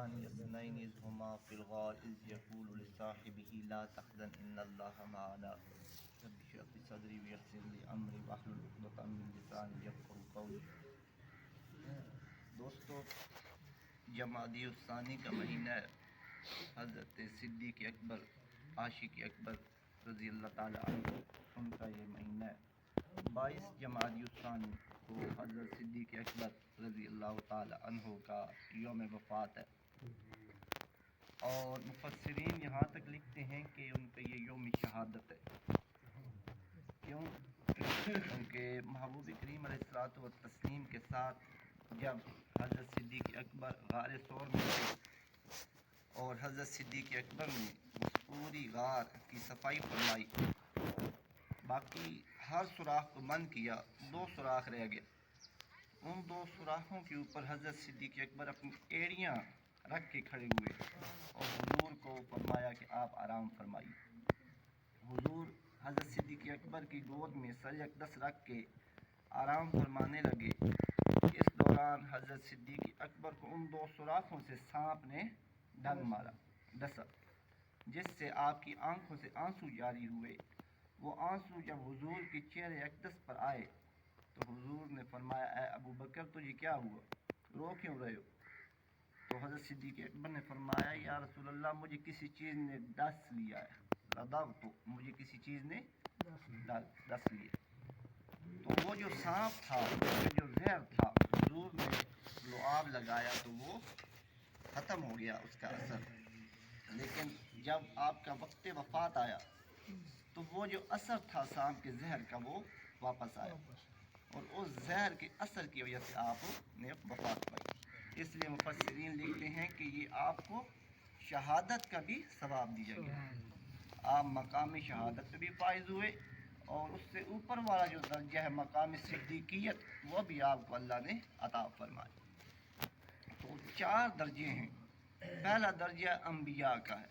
ثانی اثنین اذ ہما فی الغار اذ یقول لصاحبہ لا تحزن ان اللہ معنا رب اشرح لی صدری ویسر لی امری واحلل عقدۃ من لسانی یفقہوا قولی۔ دوستو، جمادی الثانی کا مہینہ ہے۔ حضرت صدیق اکبر عاشق اکبر رضی اللہ تعالیٰ عنہ ان کا یہ مہینہ ہے۔ 22 جمادی الثانی کو حضرت صدیق اکبر رضی اللہ تعالیٰ عنہ کا یوم وفات ہے، اور مفسرین یہاں تک لکھتے ہیں کہ ان کا یہ یوم شہادت ہے۔ کیوں؟ کیونکہ محبوب کریم علیہ الصلوۃ والتسلیم کے ساتھ جب حضرت صدیق اکبر غار ثور میں تھے اور حضرت صدیق اکبر نے اس پوری غار کی صفائی فرمائی، باقی ہر سوراخ کو بند کیا، 2 سوراخ رہ گئے۔ ان 2 سوراخوں کے اوپر حضرت صدیق اکبر اپنی ایڑیاں رکھ کے کھڑے ہوئے اور حضور کو فرمایا کہ آپ آرام فرمائیے۔ حضور حضرت صدیق اکبر کی گود میں سر اقدس رکھ کے آرام فرمانے لگے۔ اس دوران حضرت صدیق اکبر کو ان 2 سوراخوں سے سانپ نے ڈنگ مارا، ڈسا، جس سے آپ کی آنکھوں سے آنسو جاری ہوئے۔ وہ آنسو جب حضور کے چہرے اقدس پر آئے تو حضور نے فرمایا، اے ابو بکر تجھے کیا ہوا، رو کیوں رہے ہو؟ تو حضرت صدیق اکبر نے فرمایا، یا رسول اللہ مجھے کسی چیز نے ڈس لیا ہے، رضعت، مجھے کسی چیز نے ڈس لیا۔ تو وہ جو سانپ تھا، جو زہر تھا، حضور نے لعاب لگایا تو وہ ختم ہو گیا اس کا اثر، لیکن جب آپ کا وقت وفات آیا تو وہ جو اثر تھا سانپ کے زہر کا وہ واپس آیا، اور اس زہر کے اثر کی وجہ سے آپ نے وفات پائی۔ اس لیے مفسرین لکھتے ہیں کہ یہ آپ کو شہادت کا بھی ثواب دیا گیا، آپ مقام شہادت پہ بھی فائز ہوئے، اور اس سے اوپر والا جو درجہ ہے مقام صدیقیت، وہ بھی آپ کو اللہ نے عطا فرمایا۔ تو 4 درجے ہیں۔ پہلا درجہ انبیاء کا ہے،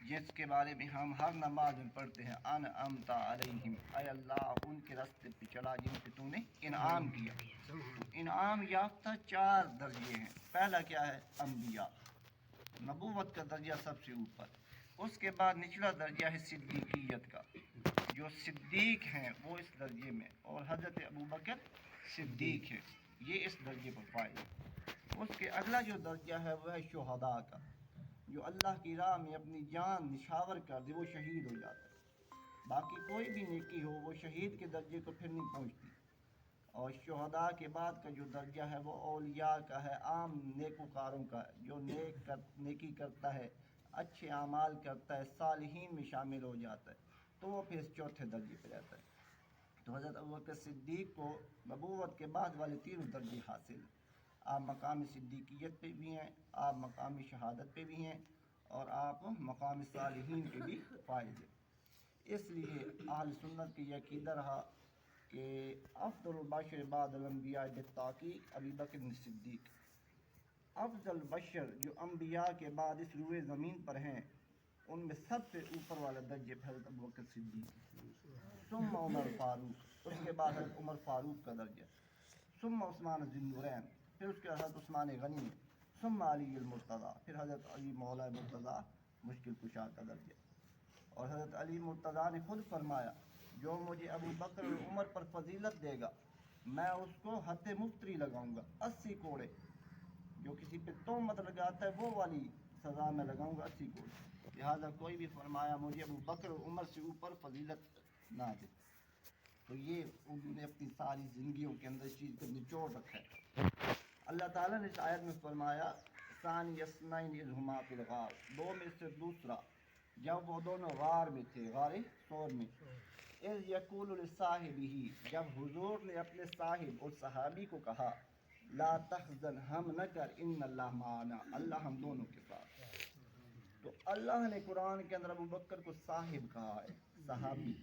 جس کے بارے میں ہم ہر نماز میں پڑھتے ہیں، انعمت علیہم، اے اللہ ان کے راستے پہ چلا جن پہ تو نے انعام کیا۔ تو انعام یافتہ 4 درجے ہیں۔ پہلا کیا ہے؟ انبیاء، نبوت کا درجہ سب سے اوپر۔ اس کے بعد نچلا درجہ ہے صدیقیت کا، جو صدیق ہیں وہ اس درجے میں، اور حضرت ابوبکر صدیق ہیں، یہ اس درجے پر فائز۔ اس کے اگلا جو درجہ ہے وہ ہے شہداء کا، جو اللہ کی راہ میں اپنی جان نشاور کر دے وہ شہید ہو جاتا ہے۔ باقی کوئی بھی نیکی ہو وہ شہید کے درجے کو پھر نہیں پہنچتی۔ اور شہداء کے بعد کا جو درجہ ہے وہ اولیاء کا ہے، عام نیکوکاروں کا، جو نیکی کرتا ہے، اچھے اعمال کرتا ہے، صالحین میں شامل ہو جاتا ہے، تو وہ پھر 4تھے درجے پہ رہتا ہے۔ تو حضرت ابوبکر صدیق کو نبوت کے بعد والے 3 درجے حاصل ہیں۔ آپ مقام صدیقیت پہ بھی ہیں، آپ مقام شہادت پہ بھی ہیں، اور آپ مقام صالحین پہ بھی فائز ہیں۔ اس لیے اہل سنت کی یہ عقیدہ رہا کہ افضل البشر بعد الانبیاء بالتحقیق ابی بکر صدیق، افضل بشر جو انبیاء کے بعد اس روئے زمین پر ہیں ان میں سب سے اوپر والا درجہ حضرت ابوبکر صدیق، ثم عمر فاروق، اس کے بعد حضرت عمر فاروق کا درجہ، ثم عثمان ذی النورین، پھر اس کے بعد حضرت عثمان غنی، ثم علی المرتضیٰ، پھر حضرت علی مولا مرتضیٰ مشکل کشا کا درجہ۔ اور حضرت علی مرتضیٰ نے خود فرمایا، جو مجھے ابو بکر اور عمر پر فضیلت دے گا میں اس کو حد مفتری لگاؤں گا، 80 کوڑے، جو کسی پہ تہمت لگاتا ہے وہ والی سزا میں لگاؤں گا 80 کوڑے۔ لہٰذا کوئی بھی فرمایا مجھے ابو بکر اور عمر سے اوپر فضیلت نہ دے، تو یہ انہوں نے اپنی ساری زندگیوں کے اندر اس چیز کو نچوڑ رکھا ہے۔ اللہ تعالیٰ نے اس آیت میں فرمایا، ثانی اثنین اذ ہما فی الغار، 2 میں سے دوسرا، جب وہ دونوں غار میں تھے، غار ثور میں، اذ یقول لصاحبہ، جب حضور نے اپنے صاحب اور صحابی کو کہا، لا تحزن، ہم نہ کر، ان اللہ معنا، اللہ ہم دونوں کے ساتھ۔ تو اللہ نے قرآن کے اندر ابو بکر کو صاحب کہا ہے، صحابی۔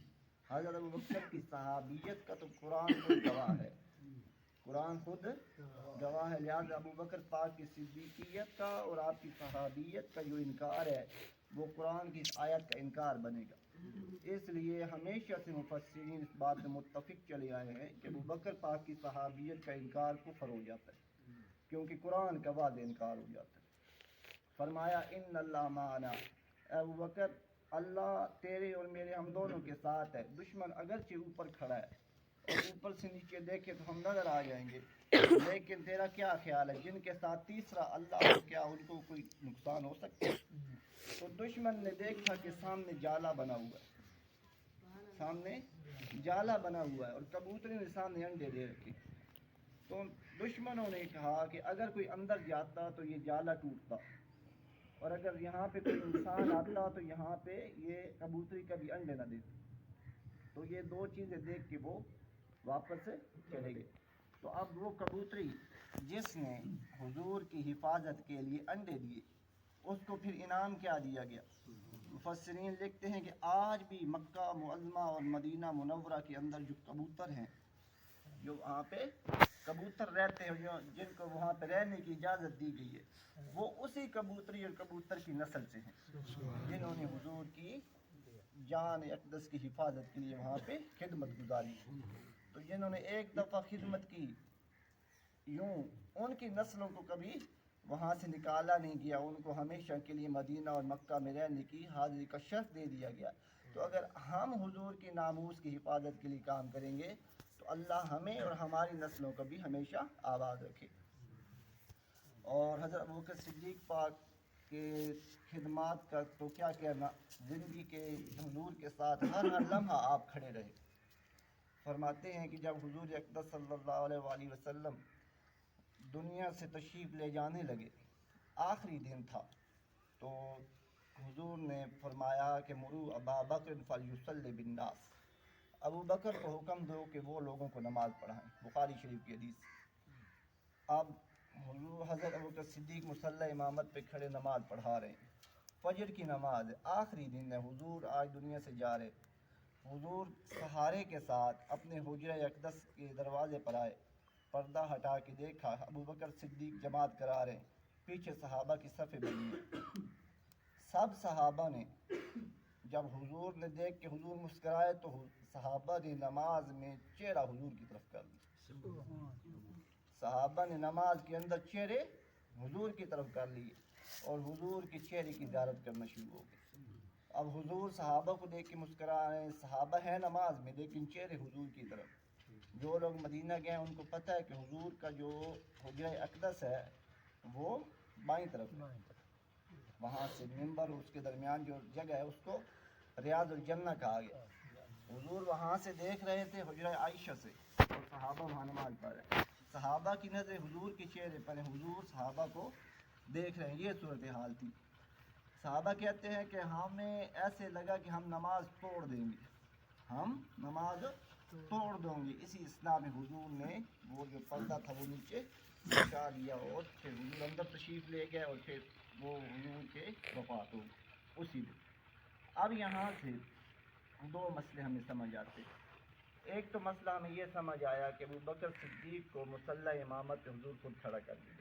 حضرت ابو بکر کی صحابیت کا تو قرآن خود گواہ ہے، قرآن خود گواہ ہے۔ لہٰذا ابو بکر پاک کی صدیقیت کا اور آپ کی صحابیت کا جو انکار ہے وہ قرآن کی اس آیت کا انکار بنے گا۔ اس لیے ہمیشہ سے مفسرین اس بات میں متفق چلے آئے ہیں کہ ابو بکر پاک کی صحابیت کا انکار کفر ہو جاتا ہے، کیونکہ قرآن کا واضح انکار ہو جاتا ہے۔ فرمایا ان اللہ معنا، اے ابو بکر اللہ تیرے اور میرے ہم دونوں کے ساتھ ہے. دشمن اگرچہ اوپر کھڑا ہے اور اوپر سے نیچے دیکھے تو ہم نظر آ جائیں گے، لیکن تیرا کیا خیال ہے جن کے ساتھ تیسرا اللہ ہو، کیا ان کو کوئی نقصان ہو سکتا ہے؟ تو دشمن نے دیکھا کہ سامنے جالا بنا ہوا ہے، سامنے جالا بنا ہوا ہے اور کبوتر نے سامنے انڈے دے رکھے. تو دشمنوں نے کہا کہ اگر کوئی اندر جاتا تو یہ جالا ٹوٹتا، اور اگر یہاں پہ کوئی انسان آتا تو یہاں پہ یہ کبوتری کبھی انڈے نہ دیتے. تو یہ دو چیزیں دیکھ کے وہ واپس چلے گئے. تو اب وہ کبوتری جس نے حضور کی حفاظت کے لیے انڈے دیے، اس کو پھر انعام کیا دیا گیا؟ مفسرین لکھتے ہیں کہ آج بھی مکہ معظمہ اور مدینہ منورہ کے اندر جو کبوتر ہیں، جو وہاں پہ کبوتر رہتے ہیں، جن کو وہاں پہ رہنے کی اجازت دی گئی ہے، وہ اسی کبوتری اور کبوتر کی نسل سے ہیں جنہوں نے حضور کی جان اقدس کی حفاظت کے لیے وہاں پہ خدمت گزاری. تو جنہوں نے ایک دفعہ خدمت کی، یوں ان کی نسلوں کو کبھی وہاں سے نکالا نہیں گیا، ان کو ہمیشہ کے لیے مدینہ اور مکہ میں رہنے کی حاضری کا شرط دے دیا گیا. تو اگر ہم حضور کی ناموس کی حفاظت کے لیے کام کریں گے تو اللہ ہمیں اور ہماری نسلوں کو بھی ہمیشہ آباد رکھے. اور حضرت ابوبکر صدیق پاک کے خدمات کا تو کیا کہنا، زندگی کے حضور کے ساتھ ہر لمحہ آپ کھڑے رہے. فرماتے ہیں کہ جب حضور اقدس صلی اللہ علیہ وآلہ وسلم دنیا سے تشریف لے جانے لگے، آخری دن تھا، تو حضور نے فرمایا کہ مرو ابا بکر فلیصلی بالناس، ابو بکر کو حکم دو کہ وہ لوگوں کو نماز پڑھائیں. بخاری شریف کی حدیث. اب حضور حضرت ابوبکر صدیق مصلی امامت پہ کھڑے نماز پڑھا رہے ہیں. فجر کی نماز ہے، آخری دن ہے، حضور آج دنیا سے جا رہے. حضور سہارے کے ساتھ اپنے حجرہ اقدس کے دروازے پر آئے، پردہ ہٹا کے دیکھا ابوبکر صدیق جماعت کرا رہے ہیں، پیچھے صحابہ کی صفیں بنی ہیں. سب صحابہ نے جب حضور نے دیکھ کے حضور مسکرائے تو صحابہ نے نماز میں چہرہ حضور کی طرف کر لیا. صحابہ نے نماز کے اندر چہرے حضور کی طرف کر لیے اور حضور کے چہرے کی زیارت کرنا شروع ہو گئے. اب حضور صحابہ کو دیکھ کے مسکرا رہے ہیں، صحابہ ہیں نماز میں لیکن چہرے حضور کی طرف. جو لوگ مدینہ گئے ہیں ان کو پتہ ہے کہ حضور کا جو حجرہ اقدس ہے وہ بائیں طرف ہے. وہاں سے ممبر اس کے درمیان جو جگہ ہے اس کو ریاض الجنہ کہا گیا. حضور وہاں سے دیکھ رہے تھے حجرہ عائشہ سے، اور صحابہ وہاں نماز پڑھ رہے ہیں. صحابہ کی نظر حضور کے چہرے پر ہے، حضور صحابہ کو دیکھ رہے ہیں. یہ صورتحال تھی. صحابہ کہتے ہیں کہ ہمیں ایسے لگا کہ ہم نماز توڑ دیں گے، ہم نماز توڑ دیں گے. اسی اثناء میں حضور نے وہ جو پردہ تھا وہ نیچے ہٹا لیا اور پھر حضور اندر تشریف لے گئے اور پھر وہ حضور کے وفات ہو گئی اسی دن. اب یہاں سے دو مسئلے ہمیں سمجھ آتے. ایک تو مسئلہ ہمیں یہ سمجھ آیا کہ ابو بکر صدیق کو مصلی امامت پہ حضور خود کھڑا کر دیا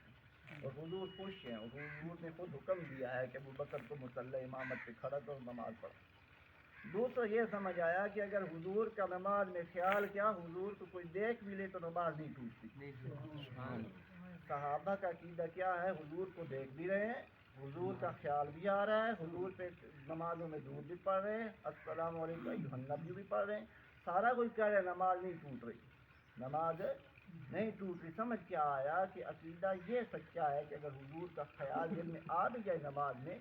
اور حضور خوش ہیں، اور حضور نے خود حکم دیا ہے کہ ابو بکر کو مصلی امامت پہ کھڑا کر نماز پڑھا. دوسرا یہ سمجھ آیا کہ اگر حضور کا نماز میں خیال کیا، حضور کو کوئی دیکھ بھی لے تو نماز نہیں ٹوٹتی. صحابہ کا عقیدہ کیا ہے، حضور کو دیکھ بھی رہے ہیں، حضور کا خیال بھی آ رہا ہے، حضور پہ نمازوں میں درود بھی پڑھ رہے ہیں، السلام علیکم ایھا النبی بھی پڑھ رہے ہیں، سارا کچھ کہہ رہے ہیں، نماز نہیں ٹوٹ رہی، نماز نہیں ٹوٹ رہی. سمجھ کیا آیا کہ عقیدہ یہ سچا ہے کہ اگر حضور کا خیال دل میں آ بھی جائے نماز میں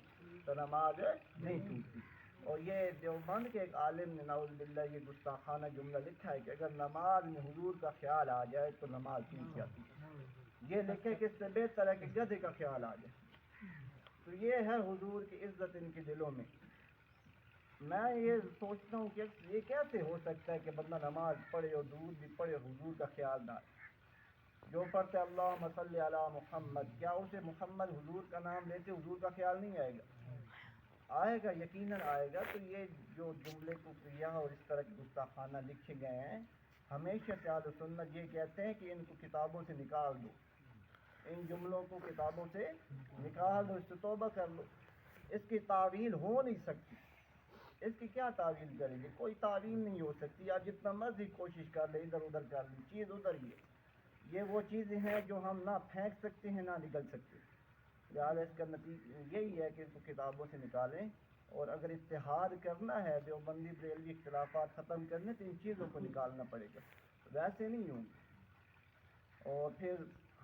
تو نماز نہیں ٹوٹتی. اور یہ دیوبند کے ایک عالم نے نعوذ باللہ یہ گستاخانہ جملہ لکھا ہے کہ اگر نماز میں حضور کا خیال آ جائے تو نماز ٹوٹ جاتی ہے. یہ لکھے کہ اس سے بہتر ہے کہ گدھے کا خیال آ جائے. تو یہ ہے حضور کی عزت ان کے دلوں میں. میں یہ سوچتا ہوں کہ یہ کیسے ہو سکتا ہے کہ بندہ نماز پڑھے اور درود بھی پڑھے اور حضور کا خیال نہ آئے. جو پڑھتے اللہم صلی علی محمد، کیا اسے محمد حضور کا نام لیتے حضور کا خیال نہیں آئے گا؟ آئے گا، یقیناً آئے گا. تو یہ جو جملے کفریہ اور اس طرح کے گستاخانہ لکھے گئے ہیں، ہمیشہ سے اہل سنت یہ کہتے ہیں کہ ان کو کتابوں سے نکال دو، ان جملوں کو کتابوں سے نکال دو، اس سے توبہ کر لو. اس کی تعویل ہو نہیں سکتی. اس کی کیا تعویل کریں گے؟ کوئی تعویل نہیں ہو سکتی. آپ جتنا مرضی کوشش کر لیں، ادھر ادھر کر لیں، چیز ادھر ہی ہے. یہ وہ چیزیں ہیں جو ہم نہ پھینک سکتے ہیں نہ نگل سکتے. لہٰذا اس کا نتیجہ یہی ہے کہ اس کو کتابوں سے نکالیں، اور اگر اتحاد کرنا ہے دیوبندی بریلوی اختلافات ختم کرنے تو ان چیزوں کو نکالنا پڑے گا، ویسے نہیں ہوں گے۔ اور پھر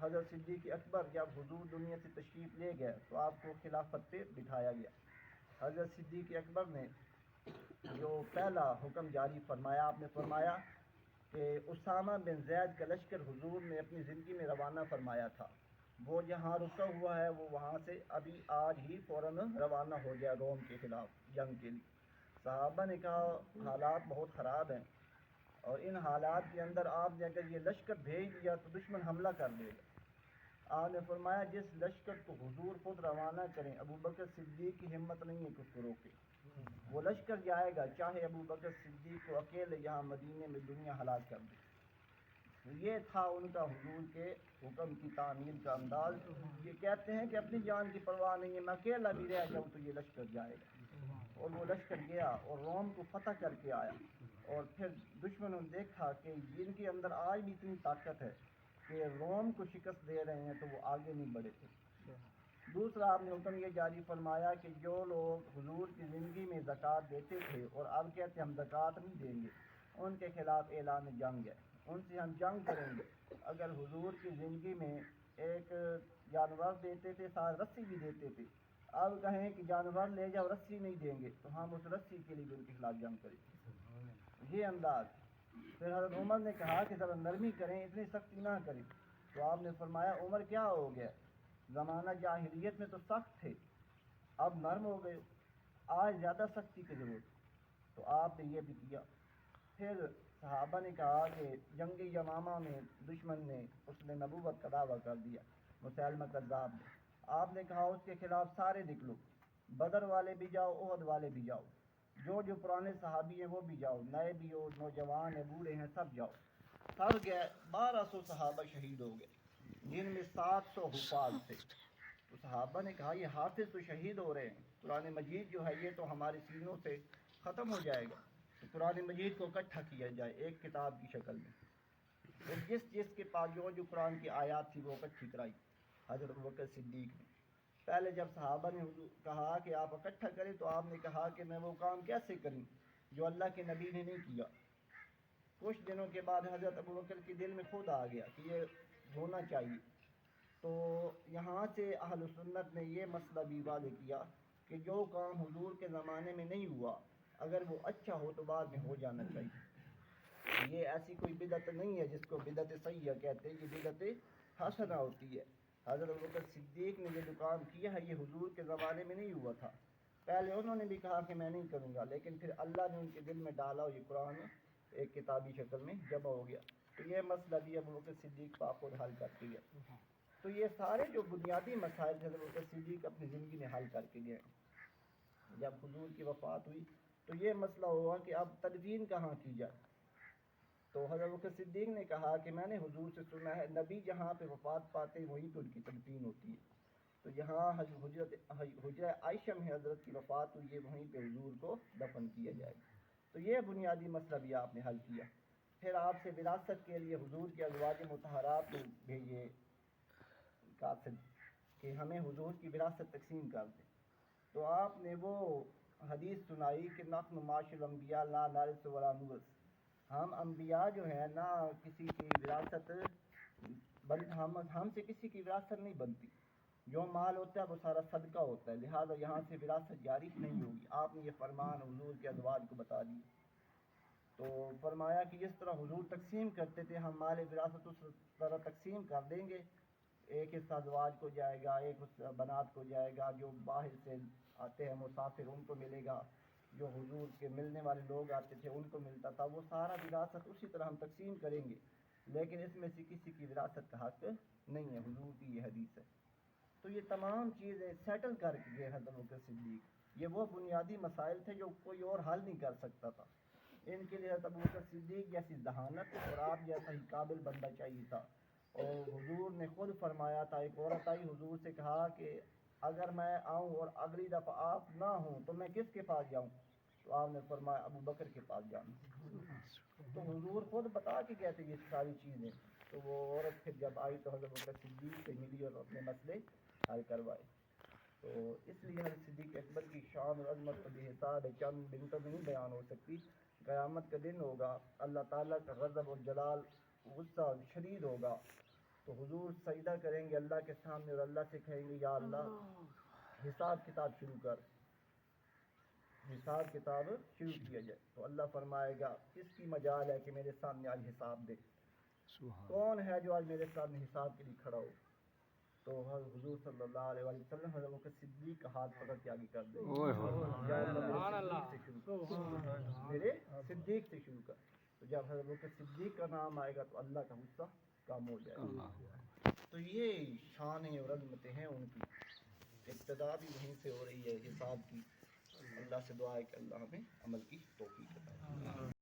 حضرت صدیق اکبر جب حضور دنیا سے تشریف لے گئے تو آپ کو خلافت پہ بٹھایا گیا۔ حضرت صدیق اکبر نے جو پہلا حکم جاری فرمایا، آپ نے فرمایا کہ اسامہ بن زید کا لشکر حضور نے اپنی زندگی میں روانہ فرمایا تھا، وہ جہاں رکا ہوا ہے وہ وہاں سے ابھی آج ہی فوراً روانہ ہو گیا روم کے خلاف جنگ کے لیے۔ صحابہ نے کہا حالات بہت خراب ہیں، اور ان حالات کے اندر آپ نے اگر یہ لشکر بھیج دیا تو دشمن حملہ کر دے گا۔ آپ نے فرمایا جس لشکر کو حضور خود روانہ کریں، ابو بکر صدیق کی ہمت نہیں ہے کہ اس کو روکے، وہ لشکر جائے گا چاہے ابو بکر صدیق کو اکیلے یہاں مدینے میں دنیا ہلاک کر دے۔ تو یہ تھا ان کا حضور کے حکم کی تعمیل کا انداز۔ یہ کہتے ہیں کہ اپنی جان کی پرواہ نہیں ہے، میں اکیلا بھی رہ جاؤں تو یہ لشکر جائے گا، اور وہ لشکر گیا اور روم کو فتح کر کے آیا۔ اور پھر دشمنوں نے دیکھا کہ جن کے اندر آج بھی اتنی طاقت ہے کہ روم کو شکست دے رہے ہیں تو وہ آگے نہیں بڑھے تھے۔ دوسرا آپ نے حکم یہ جاری فرمایا کہ جو لوگ حضور کی زندگی میں زکوٰۃ دیتے تھے اور اب کہتے ہم زکوٰۃ نہیں دیں گے، ان کے خلاف اعلان جنگ ہے، ان سے ہم جنگ کریں گے۔ اگر حضور کی زندگی میں ایک جانور دیتے تھے ساتھ رسی بھی دیتے تھے، اب کہیں کہ جانور لے جاؤ رسی نہیں دیں گے تو ہم اس رسی کے لیے بھی ان کے خلاف جنگ کریں گے، یہ انداز۔ پھر حضرت عمر نے کہا کہ ذرا نرمی کریں، اتنی سختی نہ کریں، تو آپ نے فرمایا عمر کیا ہو گیا، زمانہ جاہلیت میں تو سخت تھے، اب نرم ہو گئے، آج زیادہ سختی کی ضرورت، تو آپ نے یہ بھی کیا۔ پھر صحابہ نے کہا کہ جنگ یمامہ میں دشمن نے اس نے نبوت کا دعویٰ کر دیا، مسیلمہ کذاب نے، آپ نے کہا اس کے خلاف سارے نکلو، بدر والے بھی جاؤ، احد والے بھی جاؤ، جو پرانے صحابی ہیں وہ بھی جاؤ، نئے بھی ہو، نوجوان ہیں، بوڑھے ہیں، سب جاؤ۔ سب گئے، 1200 صحابہ شہید ہو گئے، جن میں 700 حفاظ تھے۔ تو صحابہ نے کہا یہ حافظ تو شہید ہو رہے ہیں، قرآن مجید جو ہے یہ تو ہمارے سینوں سے ختم ہو جائے گا، تو قرآن مجید کو اکٹھا کیا جائے ایک کتاب کی شکل میں۔ اور جس کے پاس جو قرآن کی آیات تھی وہ اکٹھی کرائی حضرت ابوبکر صدیق نے۔ پہلے جب صحابہ نے کہا کہ آپ اکٹھا کریں تو آپ نے کہا کہ میں وہ کام کیسے کروں جو اللہ کے نبی نے نہیں کیا۔ کچھ دنوں کے بعد حضرت ابوبکر کے دل میں خود آ گیا کہ یہ ہونا چاہیے، تو یہاں سے اہل سنت نے یہ مسئلہ بھی واضح کیا کہ جو کام حضور کے زمانے میں نہیں ہوا اگر وہ اچھا ہو تو بعد میں ہو جانا چاہیے۔ یہ ایسی کوئی بدعت نہیں ہے جس کو بدعت سیئہ کہتے ہیں، یہ بدعت حسنہ ہوتی ہے۔ حضرت ابوبکر صدیق نے جو کام کیا ہے یہ حضور کے زمانے میں نہیں ہوا تھا، پہلے انہوں نے بھی کہا کہ میں نہیں کروں گا، لیکن پھر اللہ نے ان کے دل میں ڈالا اور یہ قرآن ایک کتابی شکل میں جمع ہو گیا، تو یہ مسئلہ بھی ابوبکر صدیق پاک خود حل کر کے گیا۔ تو یہ سارے جو بنیادی مسائل تھے ابوبکر صدیق اپنی زندگی میں حل کر کے گئے۔ جب حضور کی وفات ہوئی تو یہ مسئلہ ہوا کہ اب تدفین کہاں کی جائے، تو حضرت ابوبکر صدیق نے کہا کہ میں نے حضور سے سنا ہے نبی جہاں پہ وفات پاتے ہیں وہیں پہ ان کی تدفین ہوتی ہے، تو جہاں حجرہ عائشہ میں حضرت کی وفات ہوئی ہے وہیں پہ حضور کو دفن کیا جائے گا۔ تو یہ بنیادی مسئلہ بھی آپ نے حل کیا۔ پھر آپ سے وراثت کے لیے حضور کے ازواج مطہرات کو بھیجے قاصد کہ ہمیں حضور کی وراثت تقسیم کر دیں، تو آپ نے وہ حدیث سنائی کہ نحن معاشر الانبیاء لا نرث ولا نورث، ہم انبیاء جو ہیں نہ کسی کی وراثت ہم سے کسی کی وراثت نہیں بنتی، جو مال ہوتا ہے وہ سارا صدقہ ہوتا ہے، لہٰذا یہاں سے وراثت جاری نہیں ہوگی۔ آپ نے یہ فرمان حضور کے ازواج کو بتا دیا، تو فرمایا کہ جس طرح حضور تقسیم کرتے تھے ہم مال وراثت اس طرح تقسیم کر دیں گے، ایک حصہ ازواج کو جائے گا، ایک حصہ بنات کو جائے گا، جو باہر سے آتے ہیں مسافر ان کو ملے گا، جو حضور کے ملنے والے لوگ آتے تھے ان کو ملتا تھا، وہ سارا وراثت اسی طرح ہم تقسیم کریں گے، لیکن اس میں سے کسی کی وراثت کا حق نہیں ہے، حضور کی یہ حدیث ہے۔ تو یہ تمام چیزیں سیٹل کر کے گئے حضرت ابوبکر صدیق، یہ وہ بنیادی مسائل تھے جو کوئی اور حل نہیں کر سکتا تھا، ان کے لیے حضرت ابوبکر صدیق جیسی ذہانت اور آپ جیسا ہی قابل بندہ چاہیے تھا۔ اور حضور نے خود فرمایا تھا، ایک عورت آئی حضور سے کہا کہ اگر میں آؤں اور اگلی دفعہ آپ نہ ہوں تو میں کس کے پاس جاؤں، تو آپ نے فرمایا ابو بکر کے پاس جانا، تو حضور خود بتا کے گئے تھے یہ ساری چیزیں۔ تو وہ عورت پھر جب آئی تو حضرت ابوبکر صدیق سے ملی اور اپنے مسئلے حل کروائے. تو اس لیے حضرت صدیق اکبر کی شان اور عظمت کو بے حساب ہے، چند منٹوں میں نہیں بیان ہو سکتی. قیامت کا دن ہوگا، اللہ تعالیٰ کا غضب اور جلال غصہ شدید ہوگا، تو حضور سجدہ کریں گے اللہ کے سامنے اور اللہ سے کہیں گے یا اللہ حساب کتاب شروع کر، حساب کتاب شروع کیا جائے. تو اللہ فرمائے گا کس کی مجال ہے کہ میرے سامنے آج حساب دے، کون ہے جو آج میرے سامنے حساب کے لیے کھڑا ہو. تو حضور صلی اللہ علیہ وسلم حضرت بکر صدیق کا ہاتھ پکڑ کے آگے کر دیں گے، میرے صدیق سے شروع کر. تو جب حضرت بکر صدیق کا نام آئے گا تو اللہ کا غصہ کم ہو جائے گا. تو یہ شانیں اور عظمتیں ہیں ان کی، ابتدا بھی وہیں سے ہو رہی ہے حساب کی. اللہ سے دعا ہے کہ اللہ ہمیں عمل کی توفیق عطا فرمائے.